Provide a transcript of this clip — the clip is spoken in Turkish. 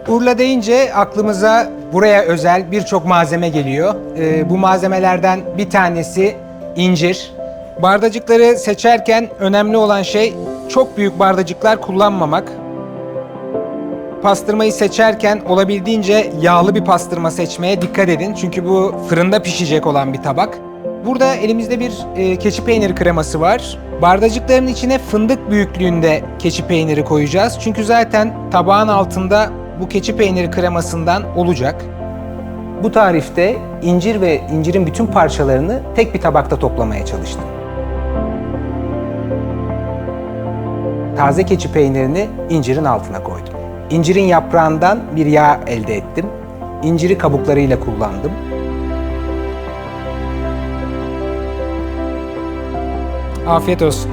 Urla deyince aklımıza buraya özel birçok malzeme geliyor. Bu malzemelerden bir tanesi incir. Bardacıkları seçerken önemli olan şey çok büyük bardacıklar kullanmamak. Pastırmayı seçerken olabildiğince yağlı bir pastırma seçmeye dikkat edin. Çünkü bu fırında pişecek olan bir tabak. Burada elimizde bir keçi peyniri kreması var. Bardacıkların içine fındık büyüklüğünde keçi peyniri koyacağız. Çünkü zaten tabağın altında bu keçi peyniri kremasından olacak. Bu tarifte incir ve incirin bütün parçalarını tek bir tabakta toplamaya çalıştım. Taze keçi peynirini incirin altına koydum. İncirin yaprağından bir yağ elde ettim. İnciri kabuklarıyla kullandım. Afiyet olsun.